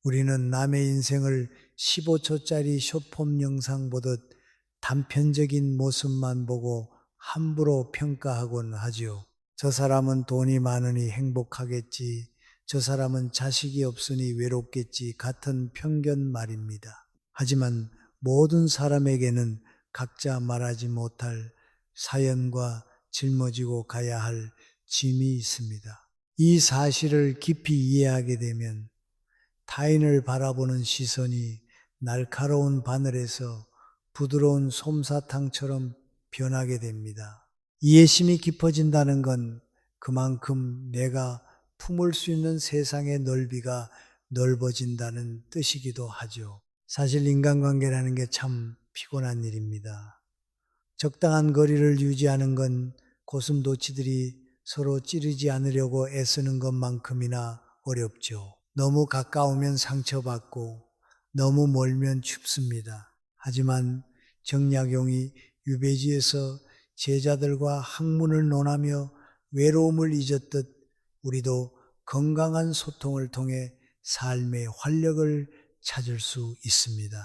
우리는 남의 인생을 15초짜리 숏폼 영상 보듯 단편적인 모습만 보고 함부로 평가하곤 하지요. 저 사람은 돈이 많으니 행복하겠지, 저 사람은 자식이 없으니 외롭겠지 같은 편견 말입니다. 하지만 모든 사람에게는 각자 말하지 못할 사연과 짊어지고 가야 할 짐이 있습니다. 이 사실을 깊이 이해하게 되면 타인을 바라보는 시선이 날카로운 바늘에서 부드러운 솜사탕처럼 변하게 됩니다. 이해심이 깊어진다는 건 그만큼 내가 품을 수 있는 세상의 넓이가 넓어진다는 뜻이기도 하죠. 사실 인간관계라는 게 참 피곤한 일입니다. 적당한 거리를 유지하는 건 고슴도치들이 서로 찌르지 않으려고 애쓰는 것만큼이나 어렵죠. 너무 가까우면 상처받고 너무 멀면 춥습니다. 하지만 정약용이 유배지에서 제자들과 학문을 논하며 외로움을 잊었듯 우리도 건강한 소통을 통해 삶의 활력을 찾을 수 있습니다.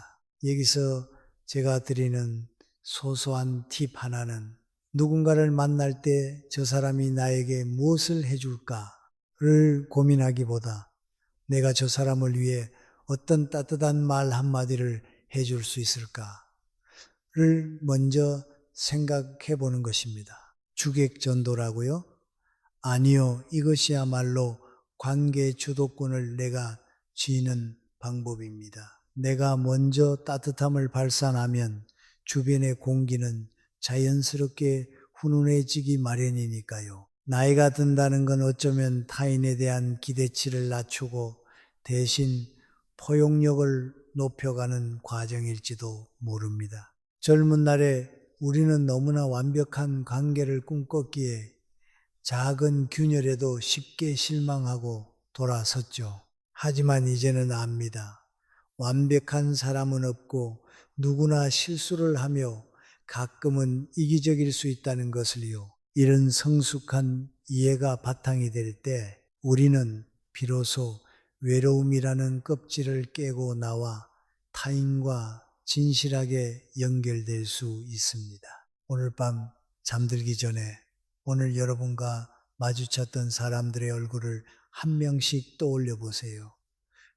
여기서 제가 드리는 소소한 팁 하나는 누군가를 만날 때 저 사람이 나에게 무엇을 해줄까를 고민하기보다 내가 저 사람을 위해 어떤 따뜻한 말 한마디를 해줄 수 있을까를 먼저 생각해 보는 것입니다. 주객전도라고요? 아니요, 이것이야말로 관계 주도권을 내가 쥐는 방법입니다. 내가 먼저 따뜻함을 발산하면 주변의 공기는 자연스럽게 훈훈해지기 마련이니까요. 나이가 든다는 건 어쩌면 타인에 대한 기대치를 낮추고 대신 포용력을 높여가는 과정일지도 모릅니다. 젊은 날에 우리는 너무나 완벽한 관계를 꿈꿨기에 작은 균열에도 쉽게 실망하고 돌아섰죠. 하지만 이제는 압니다. 완벽한 사람은 없고 누구나 실수를 하며 가끔은 이기적일 수 있다는 것을요. 이런 성숙한 이해가 바탕이 될 때 우리는 비로소 외로움이라는 껍질을 깨고 나와 타인과 진실하게 연결될 수 있습니다. 오늘 밤 잠들기 전에 오늘 여러분과 마주쳤던 사람들의 얼굴을 한 명씩 떠올려 보세요.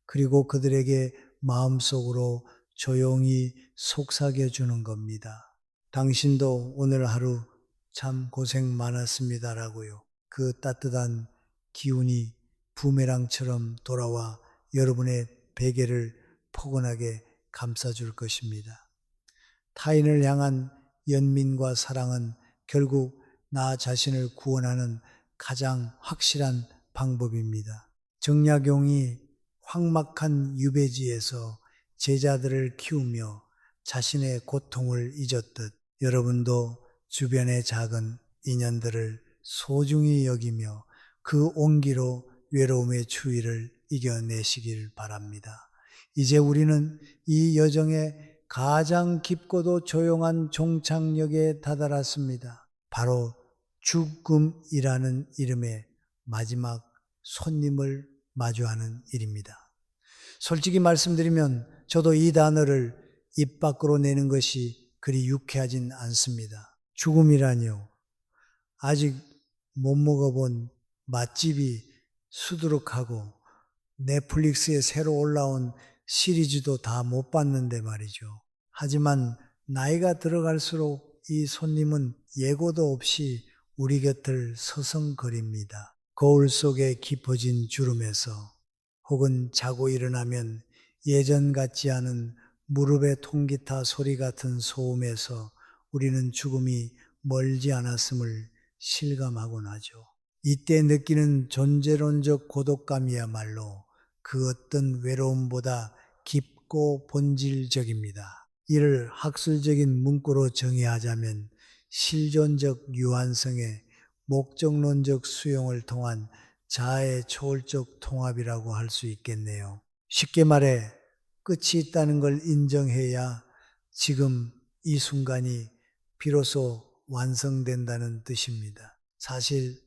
그리고 그들에게 마음속으로 조용히 속삭여 주는 겁니다. 당신도 오늘 하루 참 고생 많았습니다라고요. 그 따뜻한 기운이 부메랑처럼 돌아와 여러분의 베개를 포근하게 감싸줄 것입니다. 타인을 향한 연민과 사랑은 결국 나 자신을 구원하는 가장 확실한 방법입니다. 정약용이 황막한 유배지에서 제자들을 키우며 자신의 고통을 잊었듯 여러분도 주변의 작은 인연들을 소중히 여기며 그 온기로 외로움의 추위를 이겨내시길 바랍니다. 이제 우리는 이 여정의 가장 깊고도 조용한 종착역에 다다랐습니다. 바로 죽음이라는 이름의 마지막 손님을 마주하는 일입니다. 솔직히 말씀드리면 저도 이 단어를 입 밖으로 내는 것이 그리 유쾌하진 않습니다. 죽음이라뇨. 아직 못 먹어본 맛집이 수두룩하고 넷플릭스에 새로 올라온 시리즈도 다 못 봤는데 말이죠. 하지만 나이가 들어갈수록 이 손님은 예고도 없이 우리 곁을 서성거립니다. 거울 속에 깊어진 주름에서 혹은 자고 일어나면 예전 같지 않은 무릎의 통기타 소리 같은 소음에서 우리는 죽음이 멀지 않았음을 실감하곤 하죠. 이때 느끼는 존재론적 고독감이야말로 그 어떤 외로움보다 깊고 본질적입니다. 이를 학술적인 문구로 정의하자면 실존적 유한성의 목적론적 수용을 통한 자아의 초월적 통합이라고 할 수 있겠네요. 쉽게 말해 끝이 있다는 걸 인정해야 지금 이 순간이 비로소 완성된다는 뜻입니다. 사실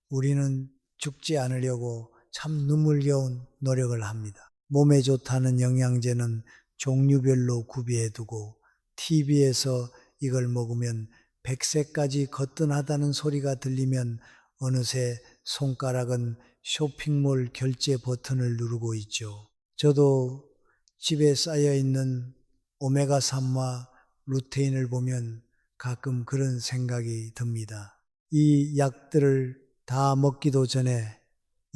우리는 죽지 않으려고 참 눈물겨운 노력을 합니다. 몸에 좋다는 영양제는 종류별로 구비해 두고 TV에서 이걸 먹으면 100세까지 거뜬하다는 소리가 들리면 어느새 손가락은 쇼핑몰 결제 버튼을 누르고 있죠. 저도 집에 쌓여있는 오메가3와 루테인을 보면 가끔 그런 생각이 듭니다. 이 약들을 다 먹기도 전에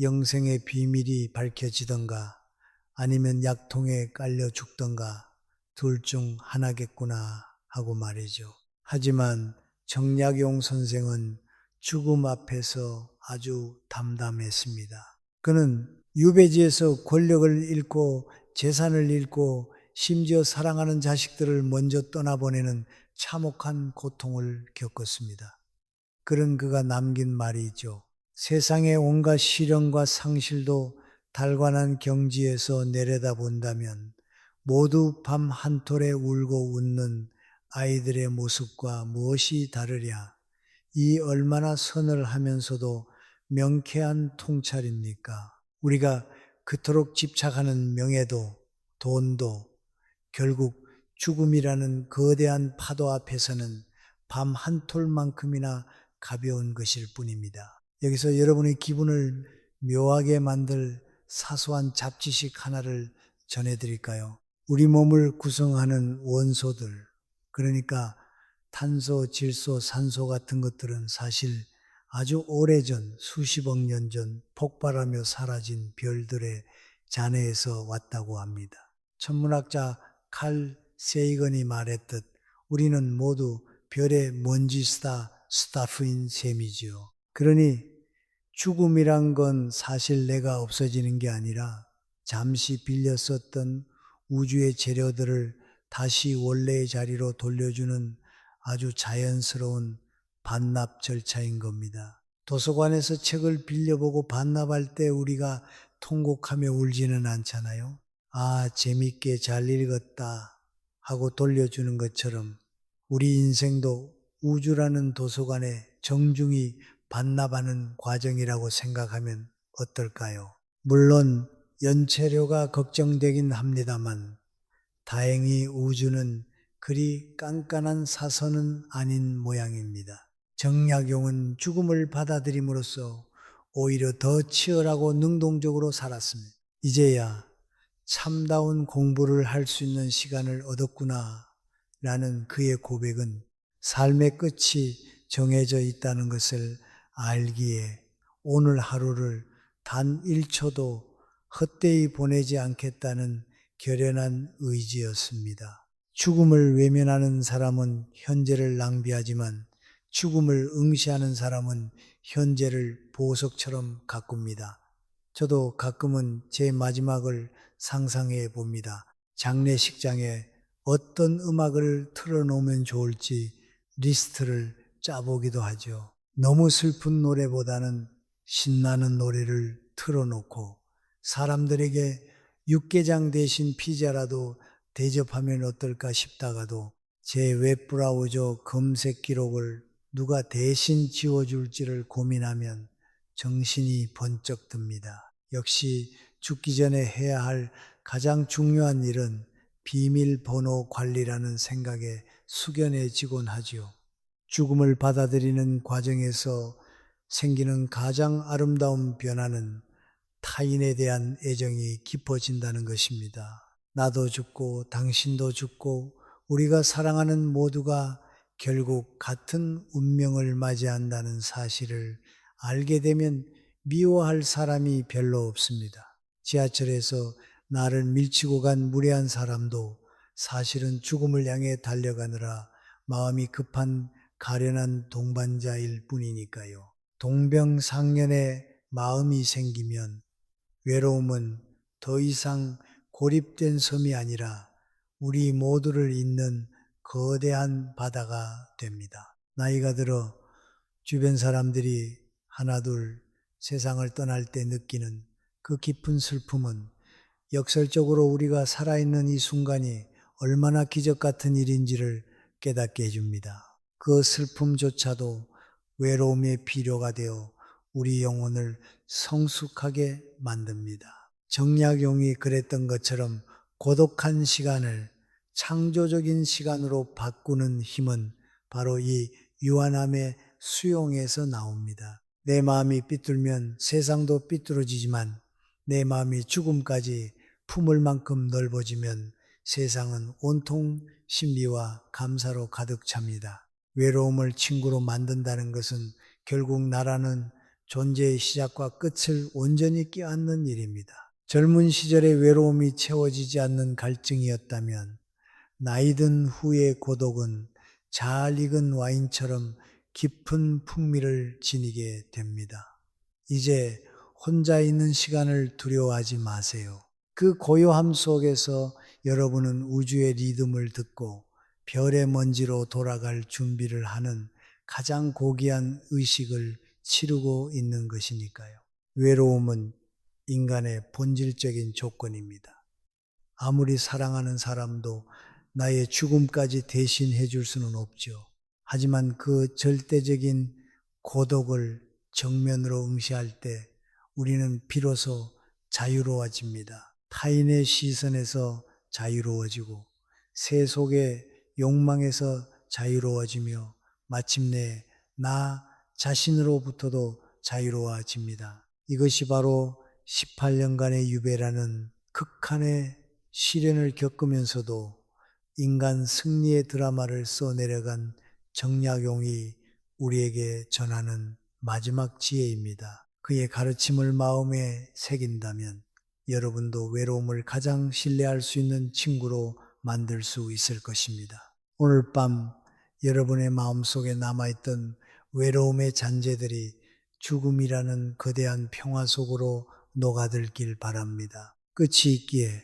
영생의 비밀이 밝혀지던가 아니면 약통에 깔려 죽던가 둘 중 하나겠구나 하고 말이죠. 하지만 정약용 선생은 죽음 앞에서 아주 담담했습니다. 그는 유배지에서 권력을 잃고 재산을 잃고 심지어 사랑하는 자식들을 먼저 떠나보내는 참혹한 고통을 겪었습니다. 그런 그가 남긴 말이 있죠. 세상의 온갖 시련과 상실도 달관한 경지에서 내려다본다면 모두 밤 한톨에 울고 웃는 아이들의 모습과 무엇이 다르랴. 이 얼마나 서늘하면서도 명쾌한 통찰입니까? 우리가 그토록 집착하는 명예도 돈도 결국 죽음이라는 거대한 파도 앞에서는 밤 한톨만큼이나 가벼운 것일 뿐입니다. 여기서 여러분의 기분을 묘하게 만들 사소한 잡지식 하나를 전해드릴까요? 우리 몸을 구성하는 원소들, 그러니까 탄소, 질소, 산소 같은 것들은 사실 아주 오래전 수십억 년 전 폭발하며 사라진 별들의 잔해에서 왔다고 합니다. 천문학자 칼 세이건이 말했듯 우리는 모두 별의 먼지 스타프인 셈이지요. 그러니 죽음이란 건 사실 내가 없어지는 게 아니라 잠시 빌려 썼던 우주의 재료들을 다시 원래의 자리로 돌려주는 아주 자연스러운 반납 절차인 겁니다. 도서관에서 책을 빌려보고 반납할 때 우리가 통곡하며 울지는 않잖아요. 아, 재밌게 잘 읽었다 하고 돌려주는 것처럼 우리 인생도 우주라는 도서관에 정중히 반납하는 과정이라고 생각하면 어떨까요? 물론 연체료가 걱정되긴 합니다만 다행히 우주는 그리 깐깐한 사선은 아닌 모양입니다. 정약용은 죽음을 받아들임으로써 오히려 더 치열하고 능동적으로 살았습니다. 이제야 참다운 공부를 할 수 있는 시간을 얻었구나 라는 그의 고백은 삶의 끝이 정해져 있다는 것을 알기에 오늘 하루를 단 1초도 헛되이 보내지 않겠다는 결연한 의지였습니다. 죽음을 외면하는 사람은 현재를 낭비하지만 죽음을 응시하는 사람은 현재를 보석처럼 가꿉니다. 저도 가끔은 제 마지막을 상상해 봅니다. 장례식장에 어떤 음악을 틀어놓으면 좋을지 리스트를 짜보기도 하죠. 너무 슬픈 노래보다는 신나는 노래를 틀어놓고 사람들에게 육개장 대신 피자라도 대접하면 어떨까 싶다가도 제 웹브라우저 검색 기록을 누가 대신 지워줄지를 고민하면 정신이 번쩍 듭니다. 역시 죽기 전에 해야 할 가장 중요한 일은 비밀번호 관리라는 생각에 숙연해지곤 하지요. 죽음을 받아들이는 과정에서 생기는 가장 아름다운 변화는 타인에 대한 애정이 깊어진다는 것입니다. 나도 죽고 당신도 죽고 우리가 사랑하는 모두가 결국 같은 운명을 맞이한다는 사실을 알게 되면 미워할 사람이 별로 없습니다. 지하철에서 나를 밀치고 간 무례한 사람도 사실은 죽음을 향해 달려가느라 마음이 급한 가련한 동반자일 뿐이니까요. 동병상련의 마음이 생기면 외로움은 더 이상 고립된 섬이 아니라 우리 모두를 잇는 거대한 바다가 됩니다. 나이가 들어 주변 사람들이 하나둘 세상을 떠날 때 느끼는 그 깊은 슬픔은 역설적으로 우리가 살아있는 이 순간이 얼마나 기적 같은 일인지를 깨닫게 해줍니다. 그 슬픔조차도 외로움의 필요가 되어 우리 영혼을 성숙하게 만듭니다. 정약용이 그랬던 것처럼 고독한 시간을 창조적인 시간으로 바꾸는 힘은 바로 이 유한함의 수용에서 나옵니다. 내 마음이 삐뚤면 세상도 삐뚤어지지만 내 마음이 죽음까지 품을 만큼 넓어지면 세상은 온통 신비와 감사로 가득 찹니다. 외로움을 친구로 만든다는 것은 결국 나라는 존재의 시작과 끝을 온전히 껴안는 일입니다. 젊은 시절의 외로움이 채워지지 않는 갈증이었다면 나이 든 후의 고독은 잘 익은 와인처럼 깊은 풍미를 지니게 됩니다. 이제 혼자 있는 시간을 두려워하지 마세요. 그 고요함 속에서 여러분은 우주의 리듬을 듣고 별의 먼지로 돌아갈 준비를 하는 가장 고귀한 의식을 치르고 있는 것이니까요. 외로움은 인간의 본질적인 조건입니다. 아무리 사랑하는 사람도 나의 죽음까지 대신해 줄 수는 없죠. 하지만 그 절대적인 고독을 정면으로 응시할 때 우리는 비로소 자유로워집니다. 타인의 시선에서 자유로워지고 세속의 욕망에서 자유로워지며 마침내 나 자신으로부터도 자유로워집니다. 이것이 바로 18년간의 유배라는 극한의 시련을 겪으면서도 인간 승리의 드라마를 써내려간 정약용이 우리에게 전하는 마지막 지혜입니다. 그의 가르침을 마음에 새긴다면 여러분도 외로움을 가장 신뢰할 수 있는 친구로 만들 수 있을 것입니다. 오늘 밤 여러분의 마음속에 남아있던 외로움의 잔재들이 죽음이라는 거대한 평화 속으로 녹아들길 바랍니다. 끝이 있기에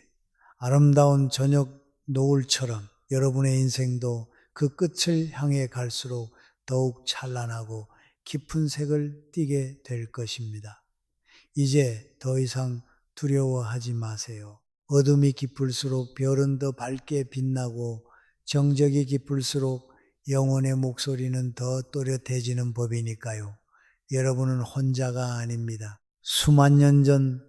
아름다운 저녁 노을처럼 여러분의 인생도 그 끝을 향해 갈수록 더욱 찬란하고 깊은 색을 띠게 될 것입니다. 이제 더 이상 두려워하지 마세요. 어둠이 깊을수록 별은 더 밝게 빛나고 정적이 깊을수록 영혼의 목소리는 더 또렷해지는 법이니까요. 여러분은 혼자가 아닙니다. 수만 년 전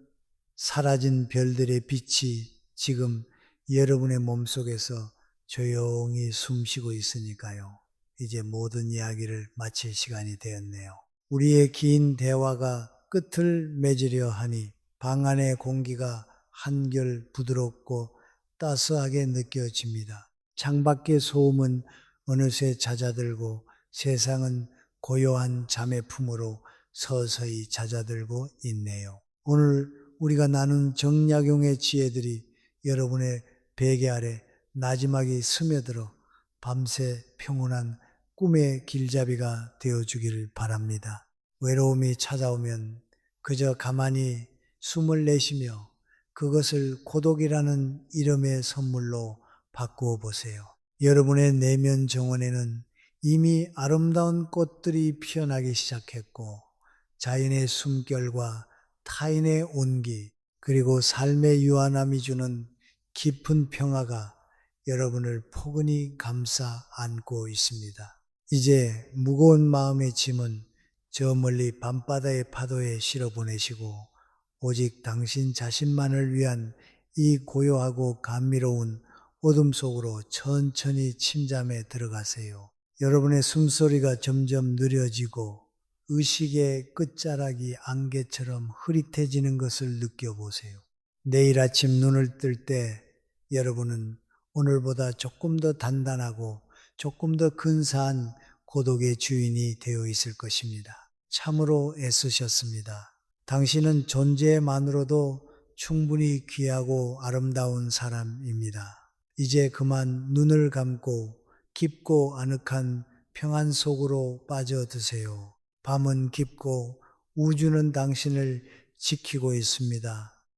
사라진 별들의 빛이 지금 여러분의 몸속에서 조용히 숨쉬고 있으니까요. 이제 모든 이야기를 마칠 시간이 되었네요. 우리의 긴 대화가 끝을 맺으려 하니 방 안의 공기가 한결 부드럽고 따스하게 느껴집니다. 창밖의 소음은 어느새 잦아들고 세상은 고요한 잠의 품으로 서서히 잦아들고 있네요. 오늘 우리가 나눈 정약용의 지혜들이 여러분의 베개 아래 나지막이 스며들어 밤새 평온한 꿈의 길잡이가 되어주기를 바랍니다. 외로움이 찾아오면 그저 가만히 숨을 내쉬며 그것을 고독이라는 이름의 선물로 바꾸어 보세요. 여러분의 내면 정원에는 이미 아름다운 꽃들이 피어나기 시작했고 자연의 숨결과 타인의 온기 그리고 삶의 유한함이 주는 깊은 평화가 여러분을 포근히 감싸 안고 있습니다. 이제 무거운 마음의 짐은 저 멀리 밤바다의 파도에 실어보내시고 오직 당신 자신만을 위한 이 고요하고 감미로운 어둠 속으로 천천히 침잠에 들어가세요. 여러분의 숨소리가 점점 느려지고 의식의 끝자락이 안개처럼 흐릿해지는 것을 느껴보세요. 내일 아침 눈을 뜰 때 여러분은 오늘보다 조금 더 단단하고 조금 더 근사한 고독의 주인이 되어 있을 것입니다. 참으로 애쓰셨습니다. 당신은 존재만으로도 충분히 귀하고 아름다운 사람입니다. 이제 그만 눈을 감고 깊고 아늑한 평안 속으로 빠져드세요. 밤은 깊고 우주는 당신을 지키고 있습니다.